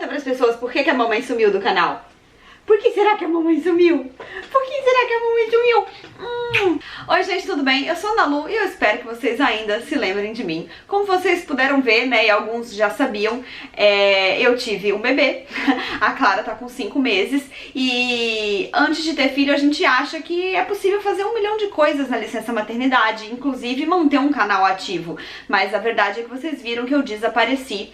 Conta pras pessoas por que a mamãe sumiu do canal. Por que será que a mamãe sumiu? Por que será que a mamãe sumiu? Oi gente, tudo bem? Eu sou a Ana Lu e eu espero que vocês ainda se lembrem de mim. Como vocês puderam ver, né, e alguns já sabiam, eu tive um bebê. A Clara tá com 5 meses e antes de ter filho a gente acha que é possível fazer 1 milhão de coisas na licença maternidade, inclusive manter um canal ativo. Mas a verdade é que vocês viram que eu desapareci.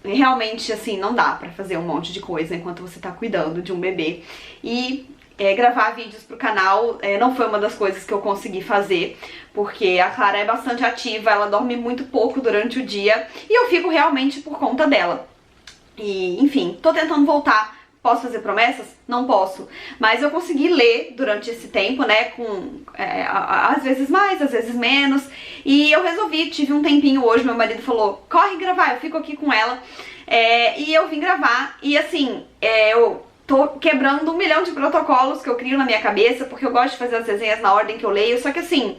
Realmente, assim, não dá pra fazer um monte de coisa enquanto você tá cuidando de um bebê. E gravar vídeos pro canal não foi uma das coisas que eu consegui fazer, porque a Clara é bastante ativa, ela dorme muito pouco durante o dia e eu fico realmente por conta dela. E, enfim, tô tentando voltar. Posso fazer promessas? Não posso. Mas eu consegui ler durante esse tempo, né, com às vezes mais, às vezes menos. E eu resolvi, tive um tempinho hoje, meu marido falou, corre gravar, eu fico aqui com ela. E eu vim gravar e assim, eu tô quebrando 1 milhão de protocolos que eu crio na minha cabeça, porque eu gosto de fazer as resenhas na ordem que eu leio, só que assim,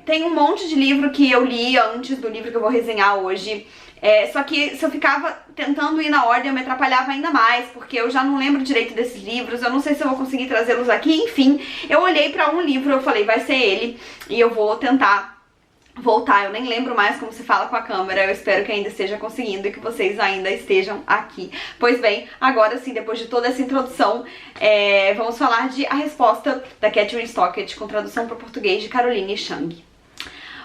tem um monte de livro que eu li antes do livro que eu vou resenhar hoje. Só que se eu ficava tentando ir na ordem eu me atrapalhava ainda mais, porque eu já não lembro direito desses livros, eu não sei se eu vou conseguir trazê-los aqui, enfim. Eu olhei pra um livro, eu falei, vai ser ele, e eu vou tentar voltar. Eu nem lembro mais como se fala com a câmera, eu espero que ainda esteja conseguindo e que vocês ainda estejam aqui. Pois bem, agora sim, depois de toda essa introdução, vamos falar de A Resposta, da Kathryn Stockett, com tradução para o português de Caroline Chang.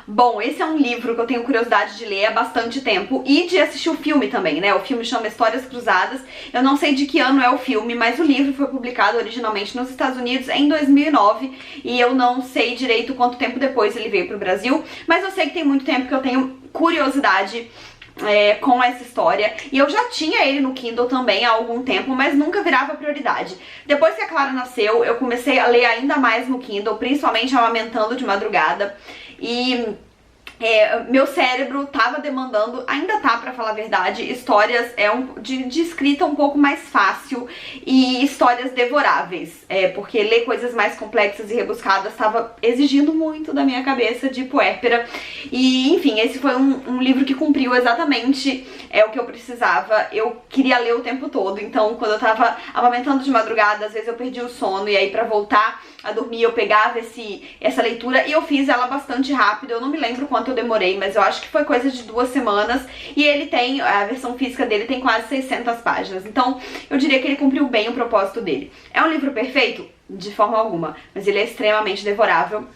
Bom, esse é um livro que eu tenho curiosidade de ler há bastante tempo e de assistir o filme também, né? O filme chama Histórias Cruzadas. Eu não sei de que ano é o filme, mas o livro foi publicado originalmente nos Estados Unidos em 2009 e eu não sei direito quanto tempo depois ele veio pro Brasil, mas eu sei que tem muito tempo que eu tenho curiosidade com essa história, e eu já tinha ele no Kindle também há algum tempo, mas nunca virava prioridade. Depois que a Clara nasceu, eu comecei a ler ainda mais no Kindle, principalmente amamentando de madrugada, e meu cérebro tava demandando, ainda tá, pra falar a verdade, histórias de escrita um pouco mais fácil e histórias devoráveis, porque ler coisas mais complexas e rebuscadas tava exigindo muito da minha cabeça de puérpera. E enfim, esse foi um livro que cumpriu exatamente o que eu precisava. Eu queria ler o tempo todo, então quando eu tava amamentando de madrugada, às vezes eu perdi o sono, e aí pra voltar a dormir eu pegava essa leitura, e eu fiz ela bastante rápido. Eu não me lembro quanto eu demorei, mas eu acho que foi coisa de 2 semanas, e ele tem, a versão física dele tem quase 600 páginas, então eu diria que ele cumpriu bem o propósito dele. É um livro perfeito? De forma alguma, mas ele é extremamente devorável.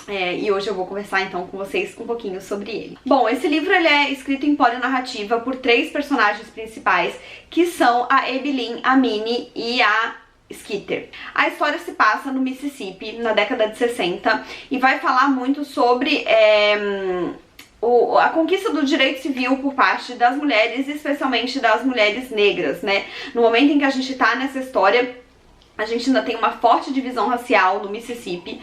E hoje eu vou conversar então com vocês um pouquinho sobre ele. Bom, esse livro ele é escrito em polionarrativa por 3 personagens principais, que são a Evelyn, a Minnie e a Skeeter. A história se passa no Mississippi, na década de 60, e vai falar muito sobre a conquista do direito civil por parte das mulheres, especialmente das mulheres negras, né? No momento em que a gente tá nessa história, a gente ainda tem uma forte divisão racial no Mississippi,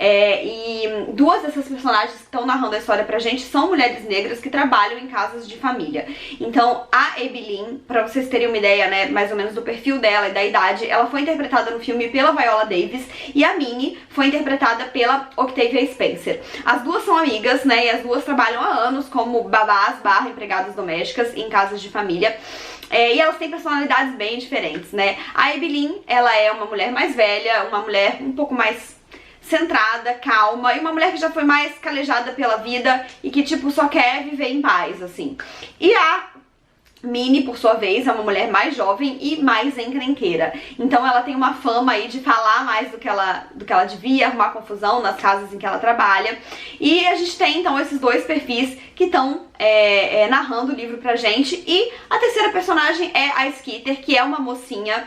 e 2 dessas personagens que estão narrando a história pra gente são mulheres negras que trabalham em casas de família. Então a Evelyn, pra vocês terem uma ideia, né, mais ou menos do perfil dela e da idade, ela foi interpretada no filme pela Viola Davis, e a Minnie foi interpretada pela Octavia Spencer. As 2 são amigas, né, e as 2 trabalham há anos como babás / empregadas domésticas em casas de família. E elas têm personalidades bem diferentes, né? A Evelyn, ela é uma mulher mais velha, uma mulher um pouco mais centrada, calma, e uma mulher que já foi mais calejada pela vida e que, tipo, só quer viver em paz, assim. E a Minnie, por sua vez, é uma mulher mais jovem e mais encrenqueira. Então ela tem uma fama aí de falar mais do que ela devia, arrumar confusão nas casas em que ela trabalha. E a gente tem então esses 2 perfis que estão narrando o livro pra gente. E a terceira personagem é a Skeeter, que é uma mocinha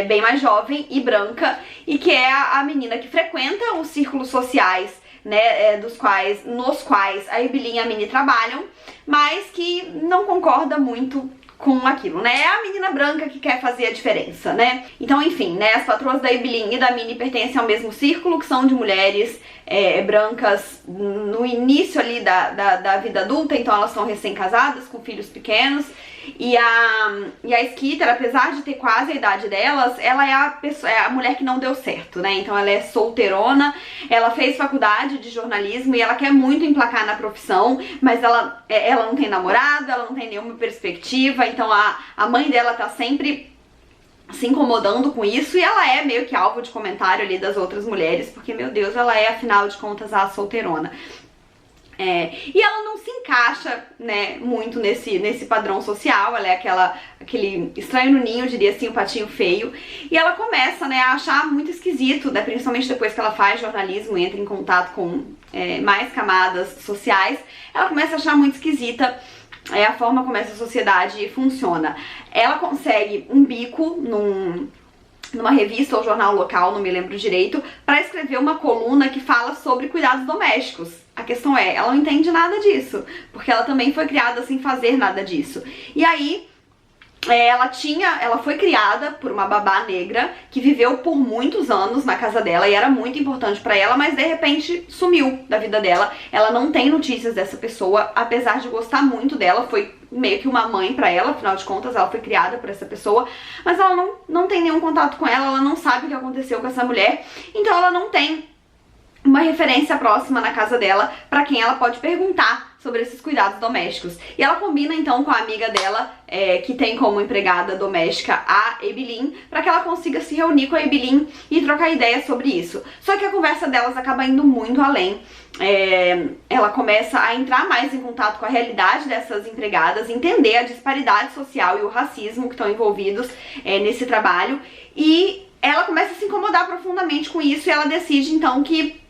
bem mais jovem e branca, e que é a menina que frequenta os círculos sociais, né, nos quais a Evelyn e a Minnie trabalham, mas que não concorda muito com aquilo, né? É a menina branca que quer fazer a diferença, né? Então, enfim, né, as patroas da Evelyn e da Minnie pertencem ao mesmo círculo, que são de mulheres brancas no início ali da vida adulta, então elas são recém-casadas, com filhos pequenos, E a Skeeter, apesar de ter quase a idade delas, ela é a mulher que não deu certo, né? Então ela é solteirona, ela fez faculdade de jornalismo e ela quer muito emplacar na profissão, mas ela não tem namorado, ela não tem nenhuma perspectiva, então a mãe dela tá sempre se incomodando com isso, e ela é meio que alvo de comentário ali das outras mulheres, porque, meu Deus, ela é, afinal de contas, a solteirona. E ela não se encaixa, né, muito nesse padrão social, ela é aquele estranho no ninho, diria assim, o patinho feio, e ela começa, né, a achar muito esquisito, né, principalmente depois que ela faz jornalismo e entra em contato com mais camadas sociais, ela começa a achar muito esquisita a forma como essa sociedade funciona. Ela consegue um bico numa revista ou jornal local, não me lembro direito, para escrever uma coluna que fala sobre cuidados domésticos. A questão é, ela não entende nada disso, porque ela também foi criada sem fazer nada disso. E aí, ela foi criada por uma babá negra que viveu por muitos anos na casa dela e era muito importante pra ela, mas de repente sumiu da vida dela. Ela não tem notícias dessa pessoa, apesar de gostar muito dela, foi meio que uma mãe pra ela, afinal de contas ela foi criada por essa pessoa, mas ela não tem nenhum contato com ela não sabe o que aconteceu com essa mulher, então ela não tem uma referência próxima na casa dela pra quem ela pode perguntar sobre esses cuidados domésticos. E ela combina então com a amiga dela, que tem como empregada doméstica a Evelyn, pra que ela consiga se reunir com a Evelyn e trocar ideias sobre isso. Só que a conversa delas acaba indo muito além. Ela começa a entrar mais em contato com a realidade dessas empregadas, entender a disparidade social e o racismo que estão envolvidos nesse trabalho, e ela começa a se incomodar profundamente com isso, e ela decide então que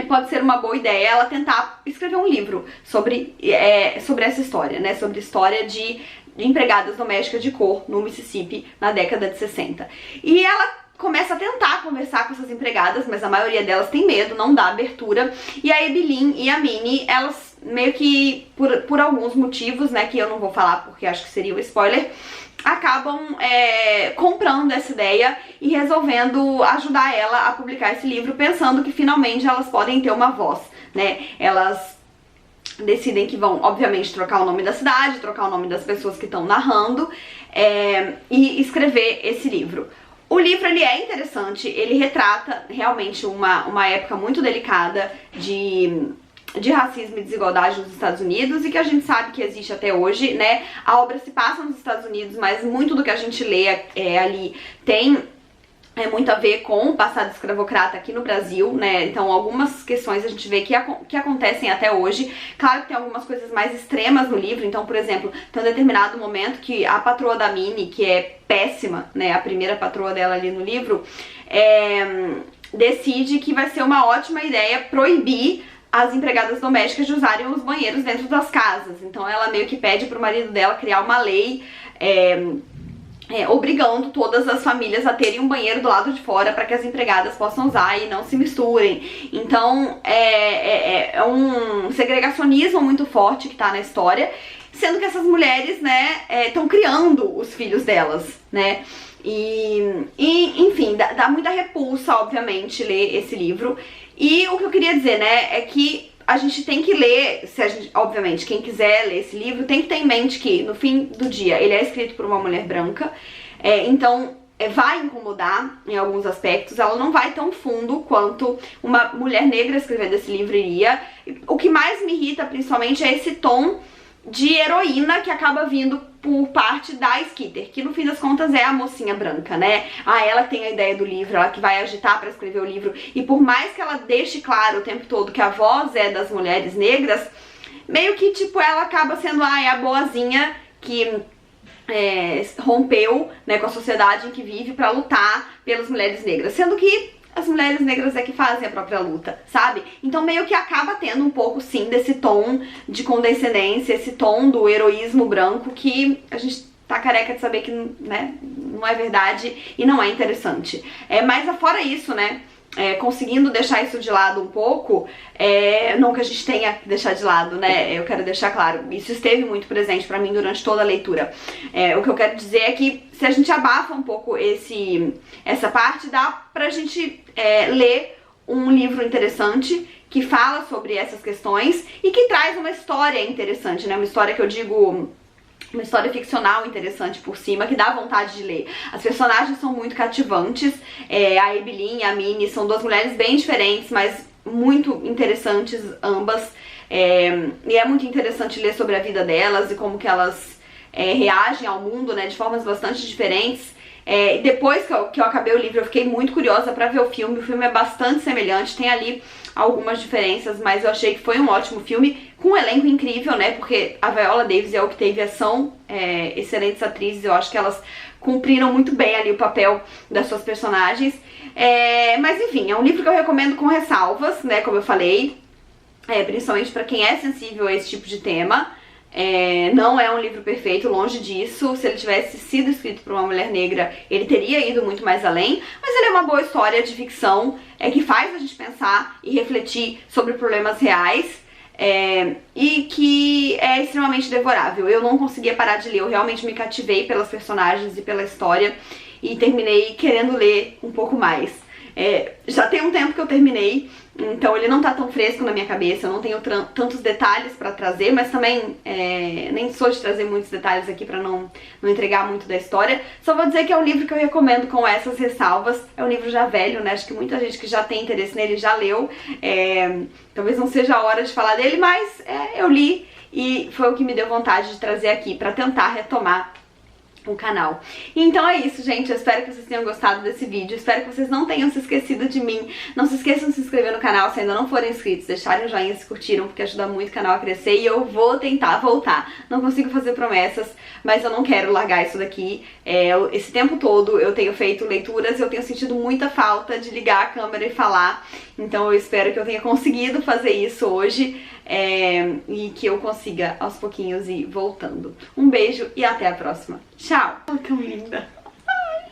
pode ser uma boa ideia ela tentar escrever um livro sobre essa história, né? Sobre a história de empregadas domésticas de cor no Mississippi na década de 60. E ela começa a tentar conversar com essas empregadas, mas a maioria delas tem medo, não dá abertura. E a Evelyn e a Minnie, elas meio que, por alguns motivos, né, que eu não vou falar porque acho que seria um spoiler, acabam comprando essa ideia e resolvendo ajudar ela a publicar esse livro, pensando que finalmente elas podem ter uma voz, né? Elas decidem que vão, obviamente, trocar o nome da cidade, trocar o nome das pessoas que estão narrando e escrever esse livro. O livro, ele é interessante, ele retrata realmente uma época muito delicada de racismo e desigualdade nos Estados Unidos, e que a gente sabe que existe até hoje, né? A obra se passa nos Estados Unidos, mas muito do que a gente lê ali tem muito a ver com o passado escravocrata aqui no Brasil, né? Então algumas questões a gente vê que acontecem até hoje. Claro que tem algumas coisas mais extremas no livro, então, por exemplo, tem um determinado momento que a patroa da Minnie, que é péssima, né? A primeira patroa dela ali no livro, decide que vai ser uma ótima ideia proibir as empregadas domésticas de usarem os banheiros dentro das casas. Então ela meio que pede pro marido dela criar uma lei obrigando todas as famílias a terem um banheiro do lado de fora para que as empregadas possam usar e não se misturem. Então é um segregacionismo muito forte que tá na história, sendo que essas mulheres, né, estão criando os filhos delas, né? E enfim, dá muita repulsa, obviamente, ler esse livro. E o que eu queria dizer, né, é que a gente tem que ler, obviamente, quem quiser ler esse livro tem que ter em mente que, no fim do dia, ele é escrito por uma mulher branca, então vai incomodar em alguns aspectos, ela não vai tão fundo quanto uma mulher negra escrevendo esse livro iria. O que mais me irrita, principalmente, é esse tom de heroína que acaba vindo por parte da Skeeter, que no fim das contas é a mocinha branca, né? Ela que tem a ideia do livro, ela que vai agitar pra escrever o livro, e por mais que ela deixe claro o tempo todo que a voz é das mulheres negras, meio que, tipo, ela acaba sendo a boazinha que rompeu, né, com a sociedade em que vive pra lutar pelas mulheres negras, sendo que as mulheres negras é que fazem a própria luta, sabe? Então meio que acaba tendo um pouco, sim, desse tom de condescendência, esse tom do heroísmo branco que a gente tá careca de saber que, né, não é verdade e não é interessante. Mas afora isso, né, conseguindo deixar isso de lado um pouco, não que a gente tenha que deixar de lado, né, eu quero deixar claro, isso esteve muito presente pra mim durante toda a leitura. O que eu quero dizer é que se a gente abafa um pouco essa parte, dá pra gente ler um livro interessante que fala sobre essas questões e que traz uma história interessante, né, uma história que eu digo uma história ficcional interessante por cima, que dá vontade de ler. As personagens são muito cativantes, a Evelyn e a Minnie são duas mulheres bem diferentes, mas muito interessantes ambas, e é muito interessante ler sobre a vida delas e como que elas reagem ao mundo, né, de formas bastante diferentes. Depois que eu acabei o livro, eu fiquei muito curiosa pra ver o filme é bastante semelhante, tem ali algumas diferenças, mas eu achei que foi um ótimo filme, com um elenco incrível, né, porque a Viola Davis e a Octavia são excelentes atrizes, eu acho que elas cumpriram muito bem ali o papel das suas personagens, mas enfim, é um livro que eu recomendo com ressalvas, né, como eu falei, principalmente pra quem é sensível a esse tipo de tema. Não é um livro perfeito, longe disso. Se ele tivesse sido escrito por uma mulher negra, ele teria ido muito mais além, mas ele é uma boa história de ficção, que faz a gente pensar e refletir sobre problemas reais, e que é extremamente devorável. Eu não conseguia parar de ler, eu realmente me cativei pelas personagens e pela história e terminei querendo ler um pouco mais. Já tem um tempo que eu terminei, então ele não tá tão fresco na minha cabeça, eu não tenho tantos detalhes pra trazer, mas também nem sou de trazer muitos detalhes aqui pra não entregar muito da história. Só vou dizer que é um livro que eu recomendo com essas ressalvas. É um livro já velho, né, acho que muita gente que já tem interesse nele já leu, talvez não seja a hora de falar dele, mas eu li e foi o que me deu vontade de trazer aqui pra tentar retomar o canal. Então é isso, gente, eu espero que vocês tenham gostado desse vídeo, espero que vocês não tenham se esquecido de mim. Não se esqueçam de se inscrever no canal se ainda não forem inscritos, deixarem o joinha se curtiram, porque ajuda muito o canal a crescer, e eu vou tentar voltar. Não consigo fazer promessas, mas eu não quero largar isso daqui. Esse tempo todo eu tenho feito leituras e eu tenho sentido muita falta de ligar a câmera e falar, então eu espero que eu tenha conseguido fazer isso hoje, e que eu consiga aos pouquinhos ir voltando. Um beijo e até a próxima. Tchau! Oh, tão linda! Ai.